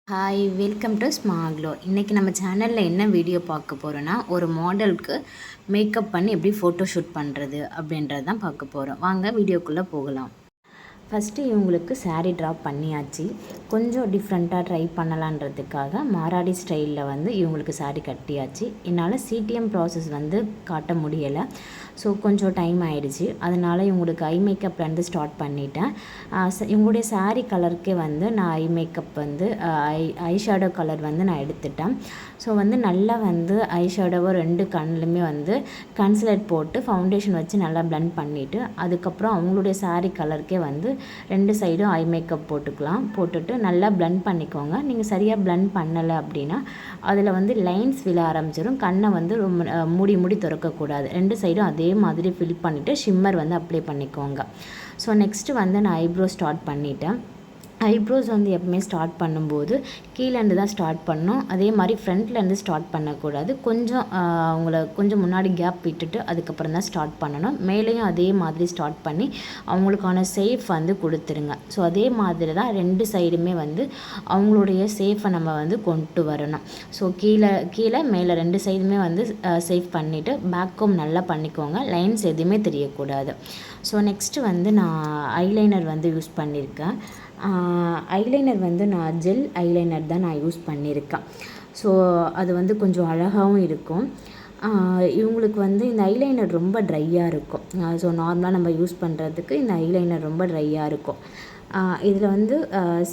Hi, welcome to ஸ்மாக்லோ. இன்றைக்கி நம்ம சேனலில் என்ன வீடியோ பார்க்க போகிறோன்னா, ஒரு மாடலுக்கு மேக்கப் பண்ணி எப்படி ஃபோட்டோ ஷூட் பண்ணுறது அப்படின்றது தான் பார்க்க போகிறோம். வாங்க வீடியோக்குள்ளே போகலாம். ஃபஸ்ட்டு இவங்களுக்கு சாரீ ட்ராப் பண்ணியாச்சு. கொஞ்சம் டிஃப்ரெண்ட்டாக ட்ரை பண்ணலான்றதுக்காக மாராடி ஸ்டைலில் வந்து இவங்களுக்கு சாரீ கட்டியாச்சு. என்னால் சிடிஎம் ப்ராசஸ் வந்து காட்ட முடியலை. ஸோ கொஞ்சம் டைம் ஆகிடுச்சு. அதனால் இவங்களுக்கு ஐ மேக்கப்லேருந்து ஸ்டார்ட் பண்ணிட்டேன். இவங்களுடைய சாரீ கலருக்கே வந்து நான் ஐ மேக்கப் வந்து ஐ ஷேடோ கலர் வந்து நான் எடுத்துட்டேன். ஸோ வந்து நல்லா வந்து ஐ ஷேடோவை 2 கண்ணுலையுமே வந்து கன்சிலர் போட்டு ஃபவுண்டேஷன் வச்சு நல்லா ப்ளெண்ட் பண்ணிவிட்டு, அதுக்கப்புறம் அவங்களுடைய சாரீ கலருக்கே வந்து 2 சைடும் ஐ மேக்கப் போட்டுட்டு நல்லா ப்ளெண்ட் பண்ணிக்கோங்க. நீங்கள் சரியாக ப்ளெண்ட் பண்ணலை அப்படின்னா அதில் வந்து லைன்ஸ் விழ ஆரம்பிச்சிடும். கண்ணை வந்து ரொம்ப மூடி திறக்கக்கூடாது. 2 சைடும் அதே மாதிரி ஃபில் பண்ணிவிட்டு ஷிம்மர் வந்து அப்ளை பண்ணிக்கோங்க. ஸோ நெக்ஸ்ட்டு வந்து நான் ஐப்ரோ ஸ்டார்ட் பண்ணிட்டேன். ஐப்ரோஸ் வந்து எப்பவுமே ஸ்டார்ட் பண்ணும்போது கீழேருந்து தான் ஸ்டார்ட் பண்ணணும். அதே மாதிரி ஃப்ரண்ட்லேருந்து ஸ்டார்ட் பண்ணக்கூடாது. கொஞ்சம் அவங்கள கொஞ்சம் முன்னாடி கேப் விட்டுட்டு அதுக்கப்புறம் தான் ஸ்டார்ட் பண்ணணும். மேலேயும் அதே மாதிரி ஸ்டார்ட் பண்ணி அவங்களுக்கான சேஃப் வந்து கொடுத்துருங்க. ஸோ அதே மாதிரி தான் 2 சைடுமே வந்து அவங்களுடைய சேஃபை நம்ம வந்து கொண்டு வரணும். ஸோ கீழே மேலே 2 சைடுமே வந்து சேஃப் பண்ணிவிட்டு பேக்கும் நல்லா பண்ணிக்கோங்க. லைன்ஸ் எதுவுமே தெரியக்கூடாது. ஸோ நெக்ஸ்ட்டு வந்து நான் ஐலைனர் வந்து யூஸ் பண்ணியிருக்கேன். ஐலைனர் வந்து நான் ஜெல் ஐலைனர் தான் நான் யூஸ் பண்ணியிருக்கேன். ஸோ அது வந்து கொஞ்சம் அழகாகவும் இருக்கும். இவங்களுக்கு வந்து இந்த ஐலைனர் ரொம்ப ட்ரையாக இருக்கும். ஸோ நார்மலாக நம்ம யூஸ் பண்ணுறதுக்கு இந்த ஐலைனர் ரொம்ப ட்ரையாக இருக்கும். இதில் வந்து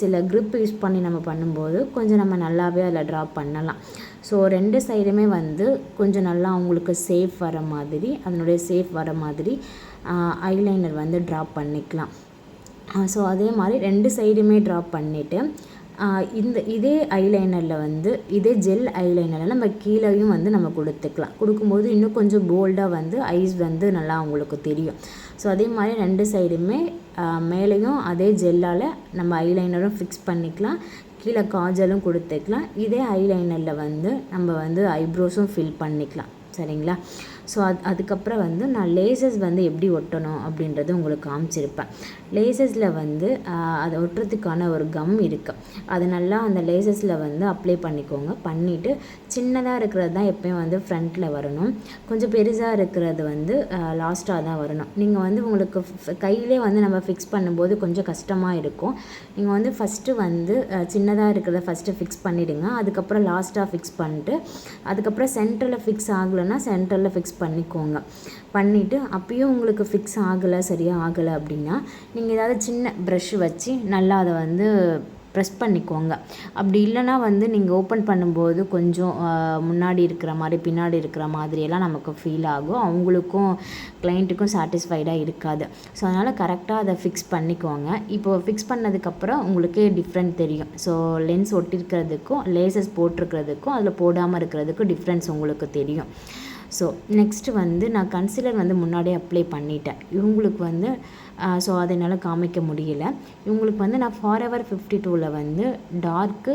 சில க்ரிப் யூஸ் பண்ணி நம்ம பண்ணும்போது கொஞ்சம் நம்ம நல்லாவே அதில் ட்ரா பண்ணலாம். ஸோ 2 சைடுமே வந்து கொஞ்சம் நல்லா அவங்களுக்கு சேஃப் வர மாதிரி, அதனுடைய சேஃப் வர மாதிரி ஐலைனர் வந்து ட்ரா பண்ணிக்கலாம். ஸோ அதே மாதிரி 2 சைடுமே ட்ரா பண்ணிவிட்டு இதே ஐலைனரில் வந்து இதே ஜெல் ஐலைனரில் நம்ம கீழேயும் வந்து நம்ம கொடுக்கும்போது இன்னும் கொஞ்சம் போல்டாக வந்து ஐஸ் வந்து நல்லா அவங்களுக்கு தெரியும். ஸோ அதே மாதிரி 2 சைடுமே மேலேயும் அதே ஜெல்லால் நம்ம ஐலைனரும் ஃபிக்ஸ் பண்ணிக்கலாம். கீழே காஜலும் கொடுத்துக்கலாம். இதே ஐலைனரில் வந்து நம்ம வந்து ஐப்ரோஸும் ஃபில் பண்ணிக்கலாம். சரிங்களா? ஸோ அதுக்கப்புறம் வந்து நான் லேசஸ் வந்து எப்படி ஒட்டணும் அப்படின்றது உங்களுக்கு காமிச்சிருப்பேன். லேசஸில் வந்து அதை ஒட்டுறதுக்கான ஒரு கம் இருக்குது. அது நல்லா அந்த லேசஸில் வந்து அப்ளை பண்ணிக்கோங்க. பண்ணிவிட்டு சின்னதாக இருக்கிறது தான் எப்போயும் வந்து ஃப்ரண்ட்டில் வரணும். கொஞ்சம் பெருசாக இருக்கிறது வந்து லாஸ்ட்டாக தான் வரணும். நீங்கள் வந்து உங்களுக்கு கையிலே வந்து நம்ம ஃபிக்ஸ் பண்ணும்போது கொஞ்சம் கஷ்டமாக இருக்கும். நீங்கள் வந்து ஃபஸ்ட்டு வந்து சின்னதாக இருக்கிறத ஃபஸ்ட்டு ஃபிக்ஸ் பண்ணிவிடுங்க. அதுக்கப்புறம் லாஸ்ட்டாக ஃபிக்ஸ் பண்ணிட்டு அதுக்கப்புறம் சென்டரில் ஃபிக்ஸ் ஆகலைன்னா சென்டரில் ஃபிக்ஸ் பண்ணிக்கோங்க. பண்ணிவிட்டு அப்பயும் உங்களுக்கு ஃபிக்ஸ் சரியாக ஆகலை அப்படின்னா நீங்கள் ஏதாவது சின்ன ப்ரஷ் வச்சு நல்லா அதை வந்து ப்ரெஸ் பண்ணிக்கோங்க. அப்படி இல்லைனா வந்து நீங்கள் ஓப்பன் பண்ணும்போது கொஞ்சம் முன்னாடி இருக்கிற மாதிரி பின்னாடி இருக்கிற மாதிரியெல்லாம் நமக்கு ஃபீல் ஆகும். அவங்களுக்கும் கிளைண்ட்டுக்கும் சாட்டிஸ்ஃபைடாக இருக்காது. ஸோ அதனால் கரெக்டாக அதை ஃபிக்ஸ் பண்ணிக்கோங்க. இப்போது ஃபிக்ஸ் பண்ணதுக்கப்புறம் உங்களுக்கு டிஃப்ரெண்ட் தெரியும். ஸோ லென்ஸ் ஒட்டிருக்கிறதுக்கும் லேசஸ் போட்டிருக்கிறதுக்கும் அதில் போடாமல் இருக்கிறதுக்கும் டிஃப்ரென்ஸ் உங்களுக்கு தெரியும். ஸோ நெக்ஸ்ட்டு வந்து நான் கன்சீலர் வந்து முன்னாடியே அப்ளை பண்ணிட்டேன். இவங்களுக்கு வந்து ஸோ அதை என்னால் காமிக்க முடியல. இவங்களுக்கு வந்து நான் ஃபாரெவர் 52ல் வந்து டார்க்கு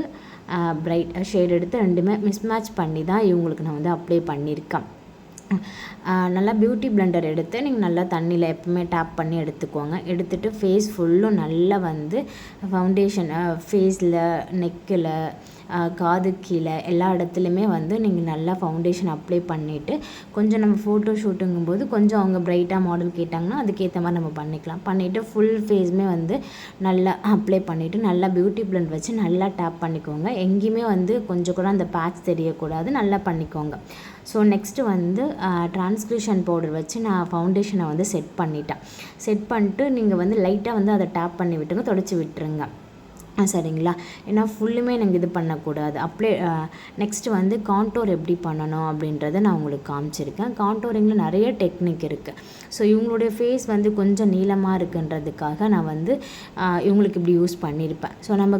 பிரைட் ஷேட் எடுத்து 2மே மிஸ்மேட்ச் பண்ணி தான் இவங்களுக்கு நான் வந்து அப்ளை பண்ணியிருக்கேன். நல்லா பியூட்டி பிளெண்டர் எடுத்து நீங்கள் நல்லா தண்ணியில் எப்பவுமே டேப் பண்ணி எடுத்துக்கோங்க. எடுத்துகிட்டு ஃபேஸ் ஃபுல்லும் நல்லா வந்து ஃபவுண்டேஷன் ஃபேஸில் நெக்கில் காது கீழே எல்லா இடத்துலையுமே வந்து நீங்கள் நல்லா ஃபவுண்டேஷன் அப்ளை பண்ணிவிட்டு கொஞ்சம் நம்ம ஃபோட்டோ ஷூட்டுங்கும்போது கொஞ்சம் அவங்க பிரைட்டாக மாடல் கேட்டாங்கன்னா அதுக்கேற்ற மாதிரி நம்ம பண்ணிவிட்டு ஃபுல் ஃபேஸுமே வந்து நல்லா அப்ளை பண்ணிவிட்டு நல்லா பியூட்டி பிளெண்ட் வச்சு நல்லா டேப் பண்ணிக்கோங்க. எங்கேயுமே வந்து கொஞ்சம் கூட அந்த பேட்ச் தெரியக்கூடாது. நல்லா பண்ணிக்கோங்க. ஸோ நெக்ஸ்ட்டு வந்து ட்ரான்ஸ்க்ரிப்ஷன் பவுடர் வச்சு நான் ஃபவுண்டேஷனை வந்து செட் பண்ணிவிட்டு நீங்கள் வந்து லைட்டாக வந்து அதை டேப் பண்ணி விட்டுருங்க, தொடச்சி விட்டுருங்க. சரிங்களா? ஏன்னா ஃபுல்லுமே எனக்கு இது பண்ணக்கூடாது. நெக்ஸ்ட்டு வந்து கான்டோர் எப்படி பண்ணணும் அப்படின்றத நான் உங்களுக்கு காமிச்சிருக்கேன். கான்டோரிங்கில் நிறைய டெக்னிக் இருக்குது. ஸோ இவங்களுடைய ஃபேஸ் வந்து கொஞ்சம் நீளமாக இருக்குன்றதுக்காக நான் வந்து இவங்களுக்கு இப்படி யூஸ் பண்ணியிருப்பேன். ஸோ நம்ம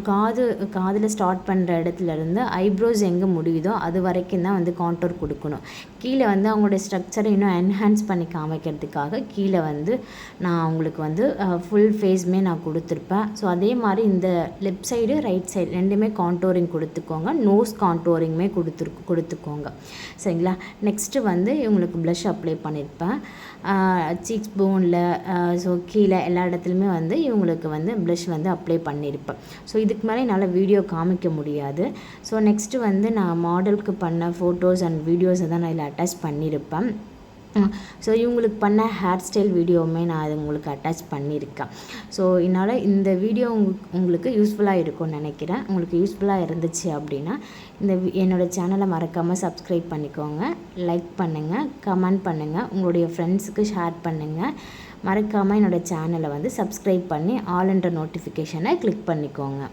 காதில் ஸ்டார்ட் பண்ணுற இடத்துலேருந்து ஐப்ரோஸ் எங்கே முடியுதோ அது வரைக்கும் தான் வந்து கான்டோர் கொடுக்கணும். கீழே வந்து அவங்களுடைய ஸ்ட்ரக்சரை இன்னும் என்ஹான்ஸ் பண்ணி காமிக்கிறதுக்காக கீழே வந்து நான் அவங்களுக்கு வந்து ஃபுல் ஃபேஸுமே நான் கொடுத்துருப்பேன். ஸோ அதே மாதிரி இந்த லெஃப்ட் சைடு ரைட் சைடு ரெண்டுமே கான்டோரிங் கொடுத்துக்கோங்க. நோஸ் கான்டோரிங்குமே கொடுத்துக்கோங்க. சரிங்களா? நெக்ஸ்ட்டு வந்து இவங்களுக்கு ப்ளஷ் அப்ளை பண்ணியிருப்பேன். சீக்ஸ் போனில் ஸோ கீழே எல்லா இடத்துலையுமே வந்து இவங்களுக்கு வந்து ப்ளஷ் வந்து அப்ளை பண்ணியிருப்பேன். ஸோ இதுக்கு மேலே என்னால் வீடியோ காமிக்க முடியாது. ஸோ நெக்ஸ்ட்டு வந்து நான் மாடலுக்கு பண்ண ஃபோட்டோஸ் அண்ட் வீடியோஸை தான் நான் இதில் அட்டாச் பண்ணியிருப்பேன். ஸோ இவங்களுக்கு பண்ண ஹேர் ஸ்டைல் வீடியோவுமே நான் அது உங்களுக்கு அட்டாச் பண்ணியிருக்கேன். ஸோ இதனால் இந்த வீடியோ உங்களுக்கு யூஸ்ஃபுல்லாக இருக்கும்னு நினைக்கிறேன். உங்களுக்கு யூஸ்ஃபுல்லாக இருந்துச்சு அப்படின்னா என்னோடய சேனலை மறக்காமல் சப்ஸ்கிரைப் பண்ணிக்கோங்க. லைக் பண்ணுங்கள், கமெண்ட் பண்ணுங்கள், உங்களுடைய ஃப்ரெண்ட்ஸுக்கு ஷேர் பண்ணுங்கள். மறக்காமல் என்னோடய சேனலை வந்து சப்ஸ்கிரைப் பண்ணி ஆல் என்ற நோட்டிஃபிகேஷனை கிளிக் பண்ணிக்கோங்க.